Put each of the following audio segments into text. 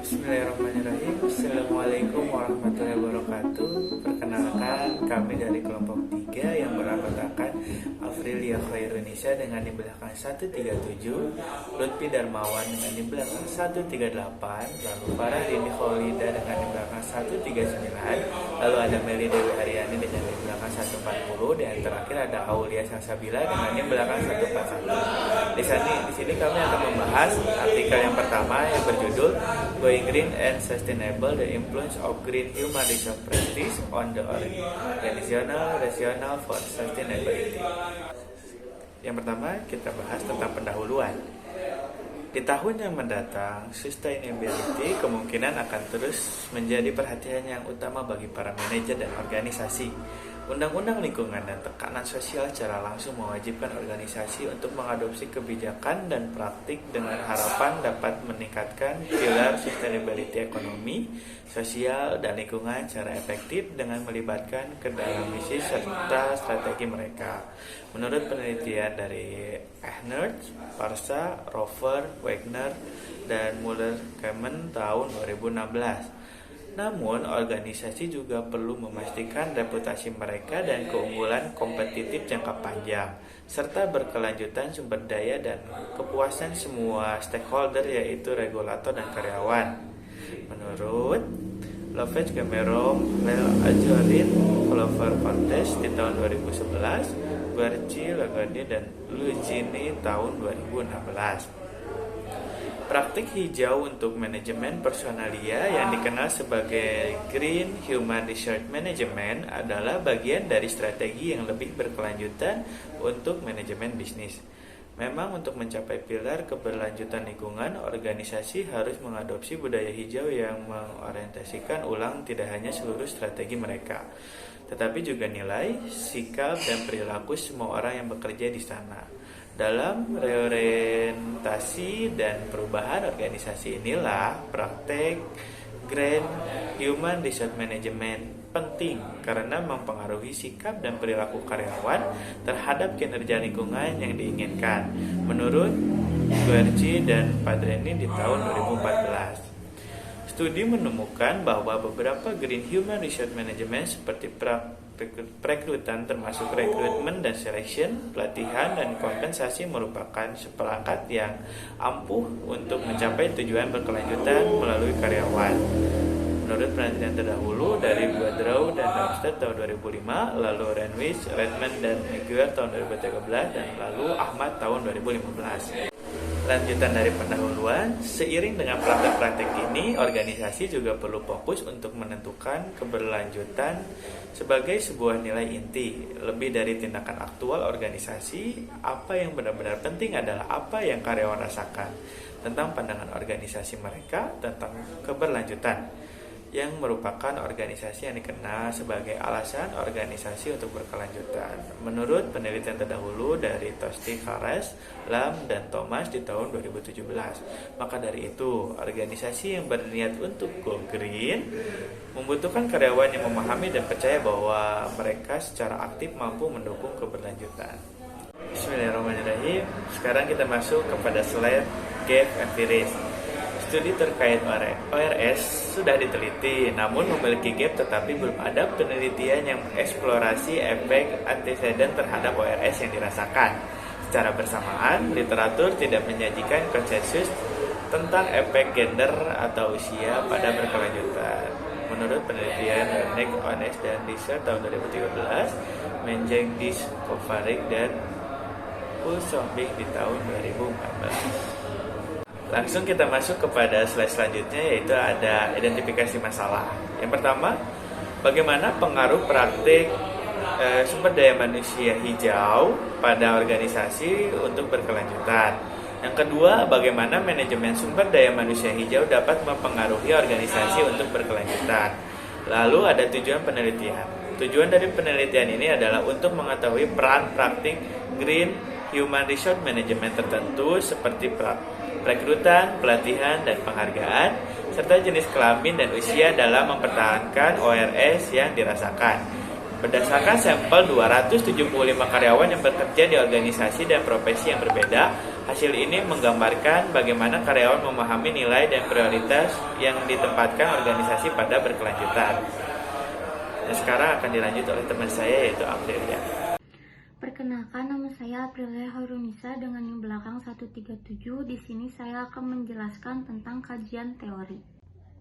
Bismillahirrahmanirrahim. Assalamualaikum warahmatullahi wabarakatuh. Perkenalkan, kami dari kelompok 3 yang beranggotakan Afrilia Khairunisa dengan di belakang 137, Lutfi Darmawan dengan di belakang 138, lalu Farah Dini Kholida dengan di belakang 139, lalu ada Meli Dewi Aryani dengan di belakang 140, dan terakhir ada Aulia Salsabila dengan di belakang 141. Di sini kami akan membahas artikel yang pertama yang berjudul Going Green and Sustainable: The Influence of Green Human Resource Practice on the Organizational Rationale for Sustainability. Yang pertama, kita bahas tentang pendahuluan. Di tahun yang mendatang, sustainability kemungkinan akan terus menjadi perhatian yang utama bagi para manajer dan organisasi. Undang-undang lingkungan dan tekanan sosial secara langsung mewajibkan organisasi untuk mengadopsi kebijakan dan praktik dengan harapan dapat meningkatkan pilar sustainability ekonomi, sosial, dan lingkungan secara efektif dengan melibatkan ke dalam misi serta strategi mereka. Menurut penelitian dari Ehnert, Parsa, Rover, Wagner, dan Muller-Kamen tahun 2016. Namun, organisasi juga perlu memastikan reputasi mereka dan keunggulan kompetitif jangka panjang, serta berkelanjutan sumber daya dan kepuasan semua stakeholder, yaitu regulator dan karyawan. Menurut Lovett Cameron, Lel Ajorin, Clover Fontes di tahun 2011, Guarci, Lagarde, dan Lugini tahun 2016. Praktik hijau untuk manajemen personalia yang dikenal sebagai Green Human Resource Management adalah bagian dari strategi yang lebih berkelanjutan untuk manajemen bisnis. Memang untuk mencapai pilar keberlanjutan lingkungan, organisasi harus mengadopsi budaya hijau yang mengorientasikan ulang tidak hanya seluruh strategi mereka, tetapi juga nilai, sikap, dan perilaku semua orang yang bekerja di sana. Dalam reorientasi dan perubahan organisasi inilah praktek Green Human Resource Management penting karena mempengaruhi sikap dan perilaku karyawan terhadap kinerja lingkungan yang diinginkan. Menurut Guerci dan Padreni di tahun 2014. Studi menemukan bahwa beberapa Green Human Resource Management seperti perekrutan termasuk rekrutmen dan selection, pelatihan, dan kompensasi merupakan seperangkat yang ampuh untuk mencapai tujuan berkelanjutan melalui karyawan. Menurut penelitian terdahulu dari Boudreau dan Darmstadt tahun 2005, lalu Renwich, Redmond, dan Meguiar tahun 2013, dan lalu Ahmad tahun 2015. Lanjutan dari pendahuluan, seiring dengan praktek-praktek ini, organisasi juga perlu fokus untuk menentukan keberlanjutan sebagai sebuah nilai inti. Lebih dari tindakan aktual organisasi, apa yang benar-benar penting adalah apa yang karyawan rasakan tentang pandangan organisasi mereka tentang keberlanjutan, yang merupakan organisasi yang dikenal sebagai alasan organisasi untuk berkelanjutan. Menurut penelitian terdahulu dari Tosti, Kares, Lam, dan Thomas di tahun 2017, maka dari itu, organisasi yang berniat untuk go green membutuhkan karyawan yang memahami dan percaya bahwa mereka secara aktif mampu mendukung keberlanjutan. Bismillahirrahmanirrahim. Sekarang kita masuk kepada slide gap empiris. Studi terkait ORS sudah diteliti, namun memiliki gap tetapi belum ada penelitian yang mengeksplorasi efek anteseden terhadap ORS yang dirasakan. Secara bersamaan, literatur tidak menyajikan konsensus tentang efek gender atau usia pada berkelanjutan. Menurut penelitian Nick Ones dan Lisa tahun 2013, Menjengdis Kovarik dan Ulsombik di tahun 2014. Langsung kita masuk kepada slide selanjutnya, yaitu ada identifikasi masalah. Yang pertama, bagaimana pengaruh praktik sumber daya manusia hijau pada organisasi untuk berkelanjutan. Yang kedua, bagaimana manajemen sumber daya manusia hijau dapat mempengaruhi organisasi untuk berkelanjutan. Lalu ada tujuan penelitian. Tujuan dari penelitian ini adalah untuk mengetahui peran praktik Green Human Resource Management tertentu seperti rekrutan, pelatihan, dan penghargaan, serta jenis kelamin dan usia dalam mempertahankan ORS yang dirasakan. Berdasarkan sampel 275 karyawan yang bekerja di organisasi dan profesi yang berbeda, Hasil ini menggambarkan bagaimana karyawan memahami nilai dan prioritas yang ditempatkan organisasi pada berkelanjutan. Nah, sekarang akan dilanjut oleh teman saya yaitu Aprilia. Perkenalkan, nama saya Aprilia Hoirunisa dengan yang belakang 137. Di sini saya akan menjelaskan tentang kajian teori.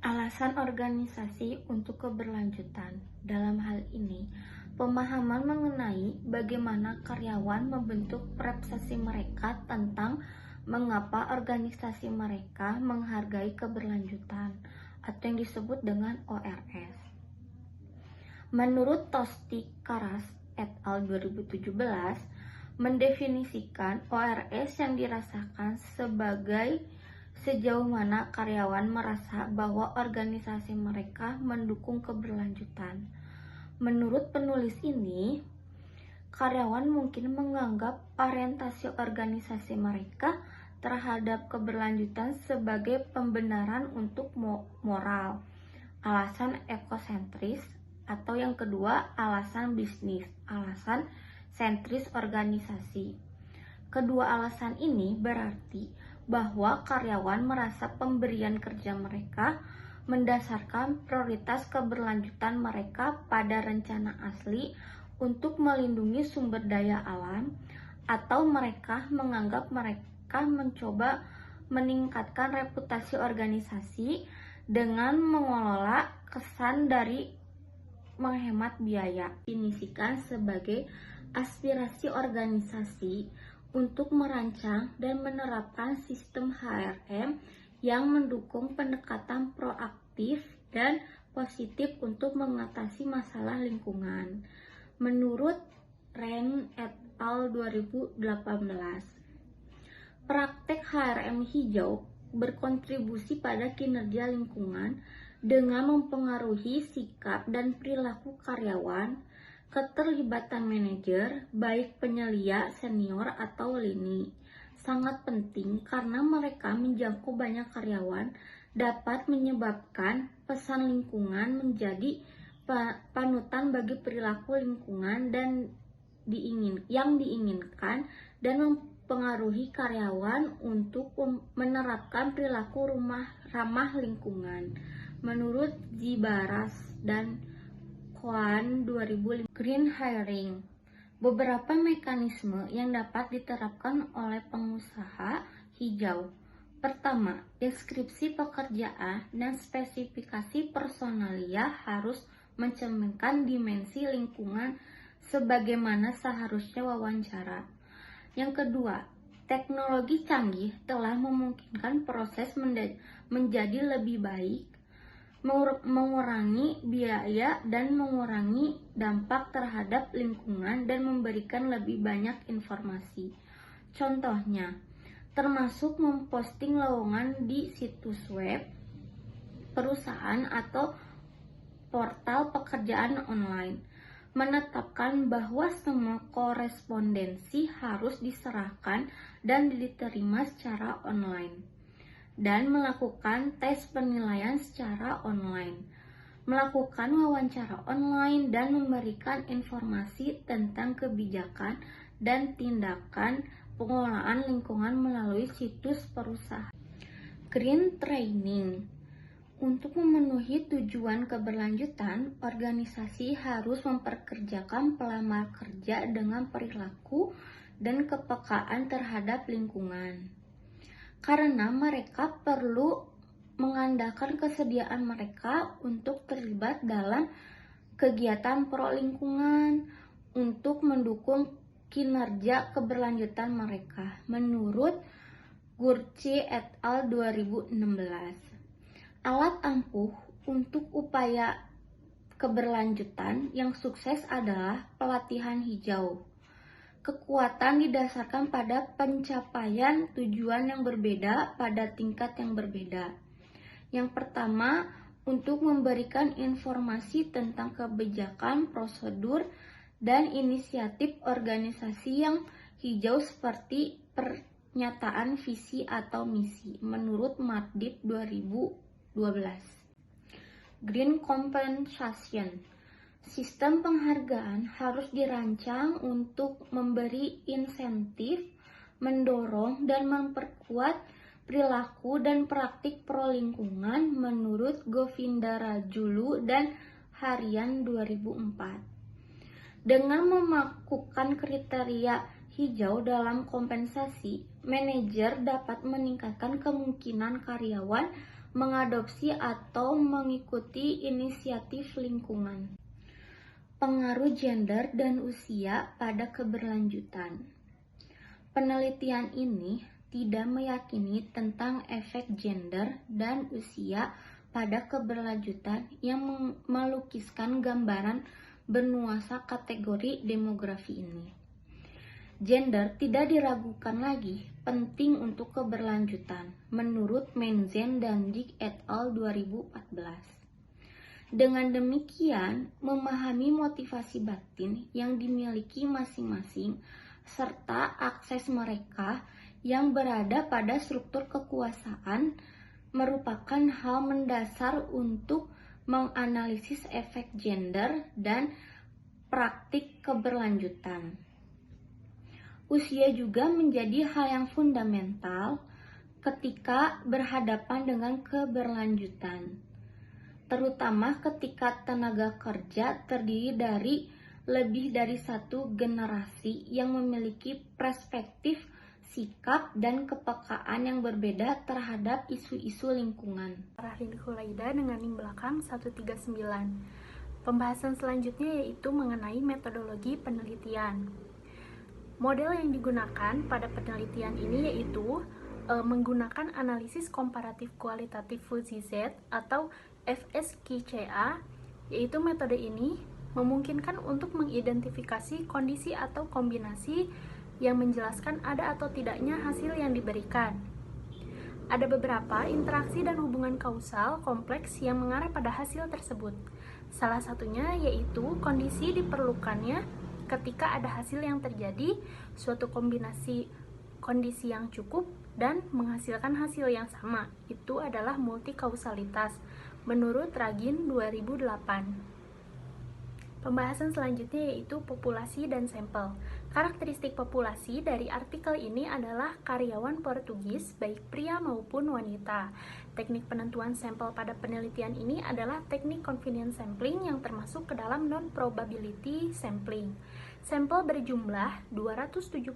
Alasan organisasi untuk keberlanjutan. Dalam hal ini, pemahaman mengenai bagaimana karyawan membentuk persepsi mereka tentang mengapa organisasi mereka menghargai keberlanjutan atau yang disebut dengan ORS. Menurut Tosti Karas et al. 2017, mendefinisikan ORS yang dirasakan sebagai sejauh mana karyawan merasa bahwa organisasi mereka mendukung keberlanjutan. Menurut penulis ini, karyawan mungkin menganggap orientasi organisasi mereka terhadap keberlanjutan sebagai pembenaran untuk moral, alasan ekosentris, atau yang kedua alasan bisnis, alasan sentris organisasi. Kedua alasan ini berarti bahwa karyawan merasa pemberian kerja mereka mendasarkan prioritas keberlanjutan mereka pada rencana asli untuk melindungi sumber daya alam, atau mereka menganggap mereka mencoba meningkatkan reputasi organisasi dengan mengelola kesan dari menghemat biaya. Definisikan sebagai aspirasi organisasi untuk merancang dan menerapkan sistem HRM yang mendukung pendekatan proaktif dan positif untuk mengatasi masalah lingkungan. Menurut Ren et al. 2018, praktek HRM hijau berkontribusi pada kinerja lingkungan dengan mempengaruhi sikap dan perilaku karyawan. Keterlibatan manajer, baik penyelia, senior, atau lini, sangat penting karena mereka menjangkau banyak karyawan, dapat menyebabkan pesan lingkungan menjadi panutan bagi perilaku lingkungan dan yang diinginkan, dan mempengaruhi karyawan untuk menerapkan perilaku ramah lingkungan. Menurut Zibaras dan Koan 2005, Green Hiring, beberapa mekanisme yang dapat diterapkan oleh pengusaha hijau. Pertama, deskripsi pekerjaan dan spesifikasi personalia harus mencerminkan dimensi lingkungan sebagaimana seharusnya wawancara. Yang kedua, teknologi canggih telah memungkinkan proses menjadi lebih baik, mengurangi biaya dan mengurangi dampak terhadap lingkungan dan memberikan lebih banyak informasi. Contohnya, termasuk memposting lowongan di situs web perusahaan atau portal pekerjaan online, menetapkan bahwa semua korespondensi harus diserahkan dan diterima secara online, dan melakukan tes penilaian secara online, melakukan wawancara online, dan memberikan informasi tentang kebijakan dan tindakan pengelolaan lingkungan melalui situs perusahaan. Green Training. Untuk memenuhi tujuan keberlanjutan, organisasi harus memperkerjakan pelamar kerja dengan perilaku dan kepekaan terhadap lingkungan, karena mereka perlu mengandalkan kesediaan mereka untuk terlibat dalam kegiatan pro lingkungan untuk mendukung kinerja keberlanjutan mereka. Menurut Gurci et al. 2016, alat ampuh untuk upaya keberlanjutan yang sukses adalah pelatihan hijau. Kekuatan didasarkan pada pencapaian tujuan yang berbeda pada tingkat yang berbeda. Yang pertama, untuk memberikan informasi tentang kebijakan, prosedur, dan inisiatif organisasi yang hijau seperti pernyataan visi atau misi, menurut Mardit 2012. Green Compensation. Sistem penghargaan harus dirancang untuk memberi insentif mendorong dan memperkuat perilaku dan praktik pro-lingkungan menurut Govinda Rajulu dan Harian 2004. Dengan melakukan kriteria hijau dalam kompensasi, manajer dapat meningkatkan kemungkinan karyawan mengadopsi atau mengikuti inisiatif lingkungan. Pengaruh gender dan usia pada keberlanjutan. Penelitian ini tidak meyakini tentang efek gender dan usia pada keberlanjutan yang melukiskan gambaran bernuansa kategori demografi ini. Gender tidak diragukan lagi penting untuk keberlanjutan, menurut Menzen dan Dick et al. 2014. Dengan demikian, memahami motivasi batin yang dimiliki masing-masing, serta akses mereka yang berada pada struktur kekuasaan, merupakan hal mendasar untuk menganalisis efek gender dan praktik keberlanjutan. Usia juga menjadi hal yang fundamental ketika berhadapan dengan keberlanjutan, terutama ketika tenaga kerja terdiri dari lebih dari satu generasi yang memiliki perspektif, sikap, dan kepekaan yang berbeda terhadap isu-isu lingkungan. Rahlin Hulaida dengan NIM belakang 139. Pembahasan selanjutnya yaitu mengenai metodologi penelitian. Model yang digunakan pada penelitian ini yaitu menggunakan analisis komparatif kualitatif fuzzy Z atau FSQCA, yaitu metode ini memungkinkan untuk mengidentifikasi kondisi atau kombinasi yang menjelaskan ada atau tidaknya hasil yang diberikan. Ada beberapa interaksi dan hubungan kausal kompleks yang mengarah pada hasil tersebut. Salah satunya yaitu kondisi diperlukannya ketika ada hasil yang terjadi, suatu kombinasi kondisi yang cukup dan menghasilkan hasil yang sama. Itu adalah multikausalitas menurut Ragin 2008. Pembahasan selanjutnya yaitu populasi dan sampel. Karakteristik populasi dari artikel ini adalah karyawan Portugis, baik pria maupun wanita. Teknik penentuan sampel pada penelitian ini adalah teknik convenience sampling yang termasuk ke dalam non-probability sampling. Sampel berjumlah 275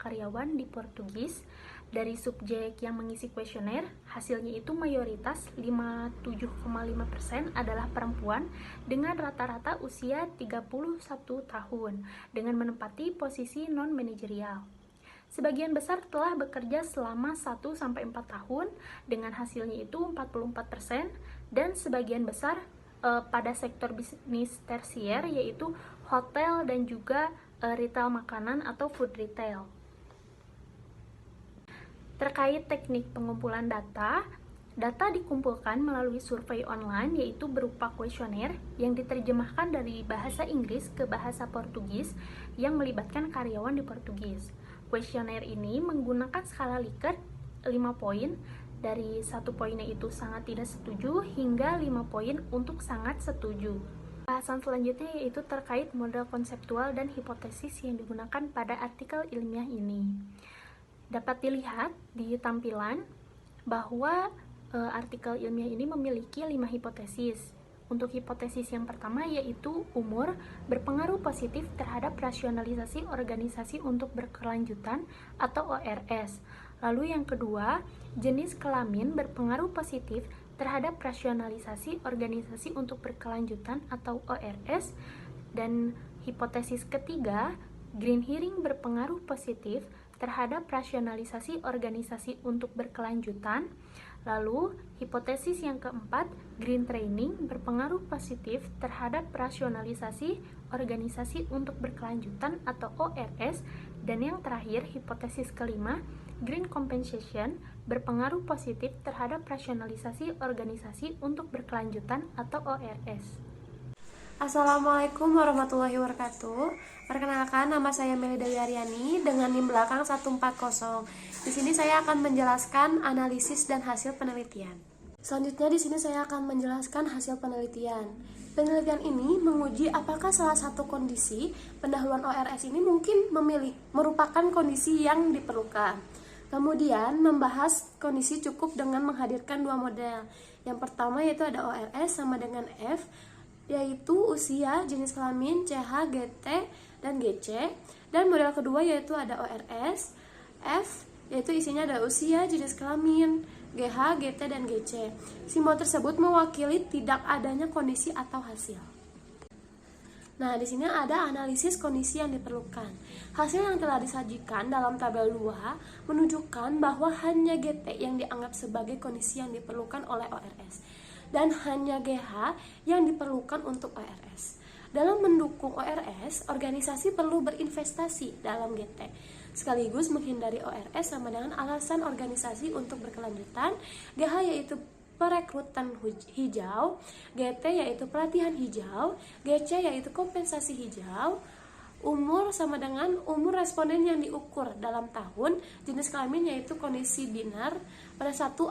karyawan di Portugis. Dari subjek yang mengisi kuesioner, hasilnya itu mayoritas 57,5% adalah perempuan dengan rata-rata usia 31 tahun dengan menempati posisi non-manajerial. Sebagian besar telah bekerja selama 1-4 tahun dengan hasilnya itu 44% dan sebagian besar pada sektor bisnis tersier yaitu hotel dan juga retail makanan atau food retail. Terkait teknik pengumpulan data, data dikumpulkan melalui survei online yaitu berupa kuesioner yang diterjemahkan dari bahasa Inggris ke bahasa Portugis yang melibatkan karyawan di Portugis. Kuesioner ini menggunakan skala Likert 5 poin, dari 1 poinnya itu sangat tidak setuju hingga 5 poin untuk sangat setuju. Bahasan selanjutnya yaitu terkait model konseptual dan hipotesis yang digunakan pada artikel ilmiah ini. Dapat dilihat di tampilan bahwa artikel ilmiah ini memiliki 5 hipotesis. Untuk hipotesis yang pertama yaitu umur berpengaruh positif terhadap rasionalisasi organisasi untuk berkelanjutan atau ORS. Lalu yang kedua, jenis kelamin berpengaruh positif terhadap rasionalisasi organisasi untuk berkelanjutan atau ORS. Dan hipotesis ketiga, green hearing berpengaruh positif terhadap rasionalisasi organisasi untuk berkelanjutan. Lalu, hipotesis yang keempat, green training berpengaruh positif terhadap rasionalisasi organisasi untuk berkelanjutan atau ORS. Dan yang terakhir, hipotesis kelima, green compensation berpengaruh positif terhadap rasionalisasi organisasi untuk berkelanjutan atau ORS. Assalamualaikum warahmatullahi wabarakatuh. Perkenalkan, nama saya Melida Wiaryani dengan NIM belakang 140. Di sini saya akan menjelaskan analisis dan hasil penelitian. Selanjutnya di sini saya akan menjelaskan hasil penelitian. Penelitian ini menguji apakah salah satu kondisi pendahuluan ORS ini mungkin merupakan kondisi yang diperlukan. Kemudian membahas kondisi cukup dengan menghadirkan dua model. Yang pertama yaitu ada ORS sama dengan F, yaitu usia, jenis kelamin, CH, GT, dan GC. Dan model kedua yaitu ada ORS F, yaitu isinya ada usia, jenis kelamin, GH, GT, dan GC. Simbol tersebut mewakili tidak adanya kondisi atau hasil. Nah, di sini ada analisis kondisi yang diperlukan. Hasil yang telah disajikan dalam tabel 2 menunjukkan bahwa hanya GT yang dianggap sebagai kondisi yang diperlukan oleh ORS dan hanya GH yang diperlukan untuk ORS. Dalam mendukung ORS, organisasi perlu berinvestasi dalam GT, sekaligus menghindari ORS sama dengan alasan organisasi untuk berkelanjutan. GH yaitu perekrutan hijau, GT yaitu pelatihan hijau, GC yaitu kompensasi hijau, umur sama dengan umur responden yang diukur dalam tahun, jenis kelamin yaitu kondisi binar pada satu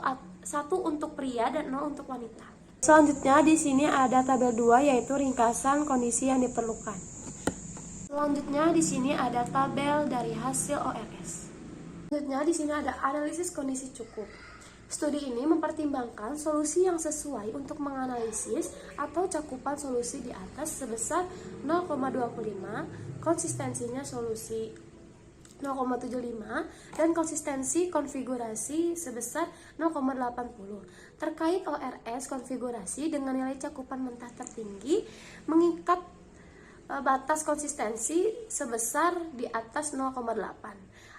untuk pria dan 0 untuk wanita. Selanjutnya di sini ada tabel 2 yaitu ringkasan kondisi yang diperlukan. Selanjutnya di sini ada tabel dari hasil ORS. Selanjutnya di sini ada analisis kondisi cukup. Studi ini mempertimbangkan solusi yang sesuai untuk menganalisis atau cakupan solusi di atas sebesar 0,25, konsistensinya solusi 0,75, dan konsistensi konfigurasi sebesar 0,80. Terkait ORS konfigurasi dengan nilai cakupan mentah tertinggi, mengikat batas konsistensi sebesar di atas 0,8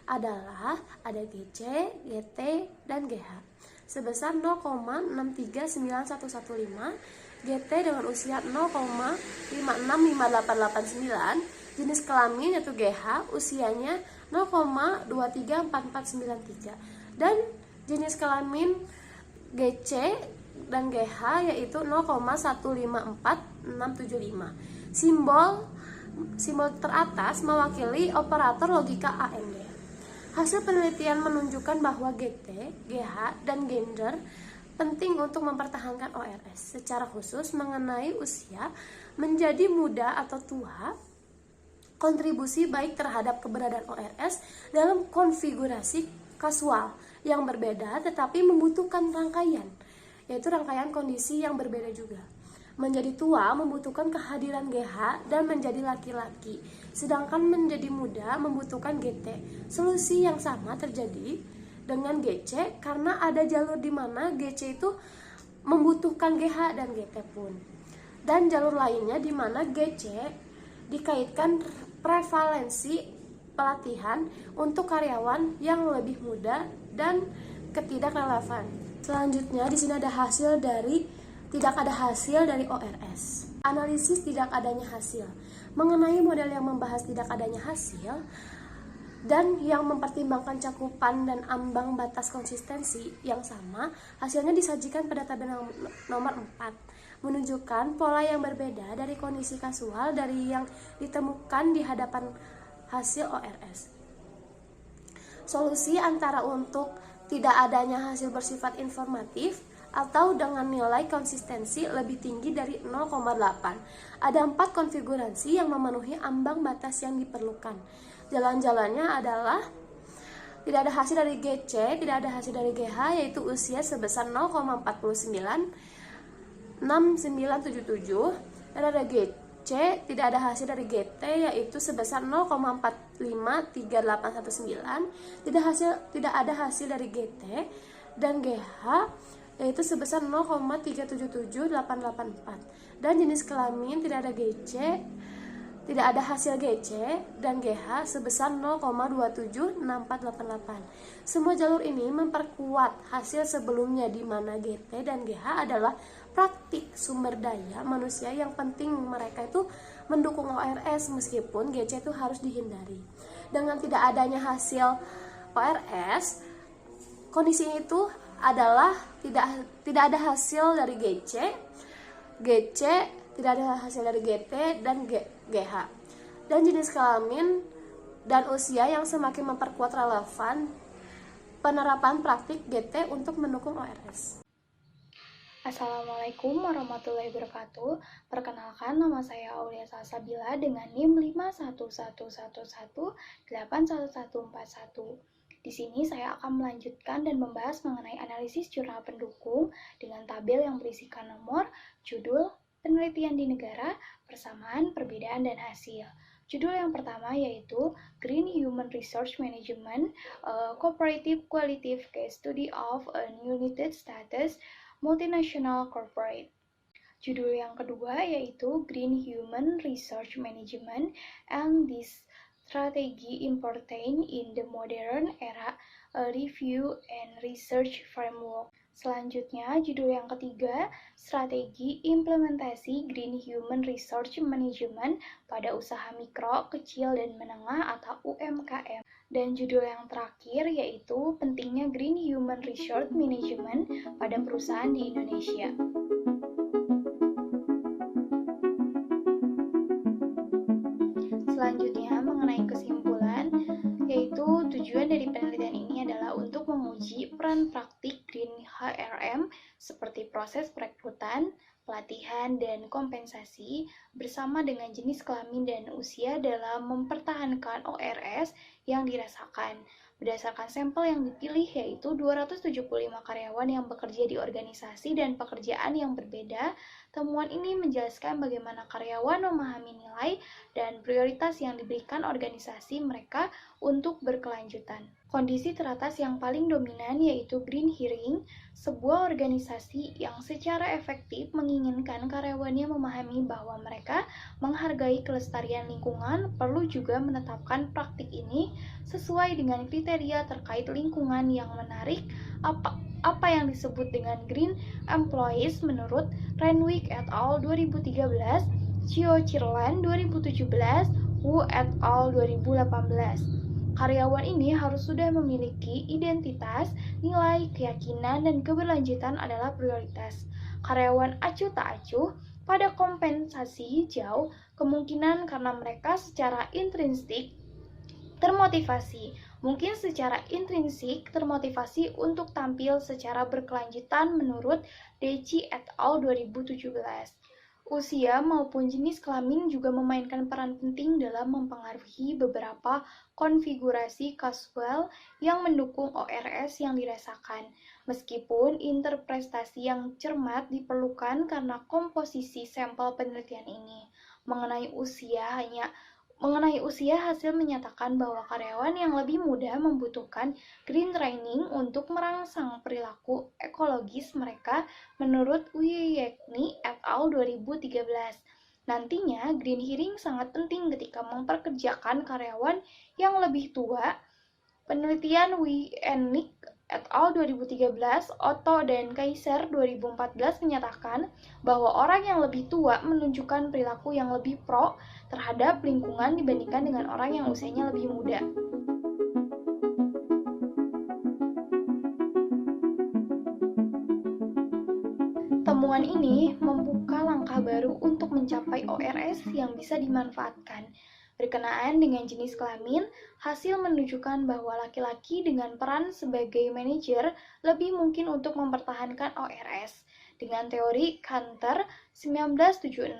adalah ada GC, GT, dan GH sebesar 0,639115, GT dengan usia 0,565889, jenis kelamin yaitu GH usianya 0,234493, dan jenis kelamin GC dan GH yaitu 0,154675. Simbol teratas mewakili operator logika AND. Hasil penelitian menunjukkan bahwa GT, GH, dan gender penting untuk mempertahankan ORS, secara khusus mengenai usia, menjadi muda atau tua, kontribusi baik terhadap keberadaan ORS dalam konfigurasi kasual yang berbeda tetapi membutuhkan rangkaian, yaitu rangkaian kondisi yang berbeda juga. Menjadi tua membutuhkan kehadiran GH dan menjadi laki-laki, sedangkan menjadi muda membutuhkan GT. Solusi yang sama terjadi dengan GC karena ada jalur di mana GC itu membutuhkan GH dan GT pun. Dan jalur lainnya di mana GC dikaitkan prevalensi pelatihan untuk karyawan yang lebih muda dan ketidak relevan. Selanjutnya di sini ada hasil dari tidak ada hasil dari ORS. Analisis tidak adanya hasil. Mengenai model yang membahas tidak adanya hasil dan yang mempertimbangkan cakupan dan ambang batas konsistensi yang sama, hasilnya disajikan pada tabel nomor 4, menunjukkan pola yang berbeda dari kondisi kasual dari yang ditemukan di hadapan hasil ORS. Solusi antara untuk tidak adanya hasil bersifat informatif atau dengan nilai konsistensi lebih tinggi dari 0,8. Ada 4 konfigurasi yang memenuhi ambang batas yang diperlukan. Jalan-jalannya adalah tidak ada hasil dari GC, tidak ada hasil dari GH, yaitu usia sebesar 0,496977, dan ada GC, tidak ada hasil dari GT, yaitu sebesar 0,453819, tidak ada hasil dari GT, dan GH yaitu sebesar 0,3778884, dan jenis kelamin tidak ada GC, tidak ada hasil GC, dan GH sebesar 0,276488. Semua jalur ini memperkuat hasil sebelumnya di mana GT dan GH adalah praktik sumber daya manusia yang penting, mereka itu mendukung ORS meskipun GC itu harus dihindari. Dengan tidak adanya hasil ORS, kondisi itu adalah tidak ada hasil dari GC, tidak ada hasil dari GT dan GH, dan jenis kelamin dan usia yang semakin memperkuat relevan penerapan praktik GT untuk mendukung ORS. Assalamualaikum warahmatullahi wabarakatuh. Perkenalkan, nama saya Aulia Salsabila dengan NIM 51111811141. Di sini saya akan melanjutkan dan membahas mengenai analisis jurnal pendukung dengan tabel yang berisikan nomor, judul, penelitian di negara, persamaan, perbedaan, dan hasil. Judul yang pertama yaitu Green Human Resource Management, a Cooperative Qualitative Case Study of an United States Multinational Corporate. Judul yang kedua yaitu Green Human Resource Management and this Strategy Important in the Modern Era, a Review and Research Framework. Selanjutnya, judul yang ketiga, Strategi Implementasi Green Human Resource Management pada usaha mikro, kecil, dan menengah atau UMKM. Dan judul yang terakhir yaitu pentingnya Green Human Resource Management pada perusahaan di Indonesia. Selanjutnya, mengenai kesimpulan, yaitu tujuan dari penelitian ini adalah untuk menguji peran praktik Green HRM seperti proses perekrutan, pelatihan, dan kompensasi bersama dengan jenis kelamin dan usia dalam mempertahankan ORS yang dirasakan. Berdasarkan sampel yang dipilih yaitu 275 karyawan yang bekerja di organisasi dan pekerjaan yang berbeda, temuan ini menjelaskan bagaimana karyawan memahami nilai dan prioritas yang diberikan organisasi mereka untuk berkelanjutan. Kondisi teratas yang paling dominan yaitu Green Hiring, sebuah organisasi yang secara efektif menginginkan karyawannya memahami bahwa mereka menghargai kelestarian lingkungan, perlu juga menetapkan praktik ini sesuai dengan kriteria terkait lingkungan yang menarik. Apa yang disebut dengan Green Employees menurut Renwick et al. 2013, Chio Chirlan 2017, Wu et al. 2018. Karyawan ini harus sudah memiliki identitas, nilai, keyakinan, dan keberlanjutan adalah prioritas. Karyawan acuh tak acuh pada kompensasi hijau kemungkinan karena mereka secara intrinsik termotivasi. Mungkin secara intrinsik termotivasi untuk tampil secara berkelanjutan menurut Deci et al. 2017. Usia maupun jenis kelamin juga memainkan peran penting dalam mempengaruhi beberapa konfigurasi kasual yang mendukung ORS yang dirasakan. Meskipun interpretasi yang cermat diperlukan karena komposisi sampel penelitian ini. Mengenai usia, hasil menyatakan bahwa karyawan yang lebih muda membutuhkan green training untuk merangsang perilaku ekologis mereka menurut Uyekni et al. 2013. Nantinya, green hiring sangat penting ketika memperkerjakan karyawan yang lebih tua. Penelitian Uyekni et al. 2013, Otto dan Kaiser 2014 menyatakan bahwa orang yang lebih tua menunjukkan perilaku yang lebih pro terhadap lingkungan dibandingkan dengan orang yang usianya lebih muda. Temuan ini membuka langkah baru untuk mencapai ORS yang bisa dimanfaatkan. Berkenaan dengan jenis kelamin, hasil menunjukkan bahwa laki-laki dengan peran sebagai manajer lebih mungkin untuk mempertahankan ORS dengan teori Cantor 1976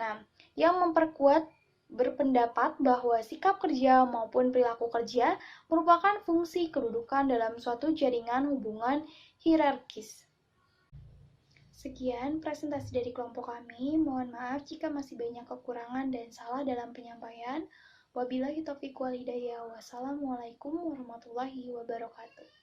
yang memperkuat berpendapat bahwa sikap kerja maupun perilaku kerja merupakan fungsi kedudukan dalam suatu jaringan hubungan hierarkis. Sekian presentasi dari kelompok kami. Mohon maaf jika masih banyak kekurangan dan salah dalam penyampaian. Wabillahi taufiq wal hidayah. Wassalamualaikum warahmatullahi wabarakatuh.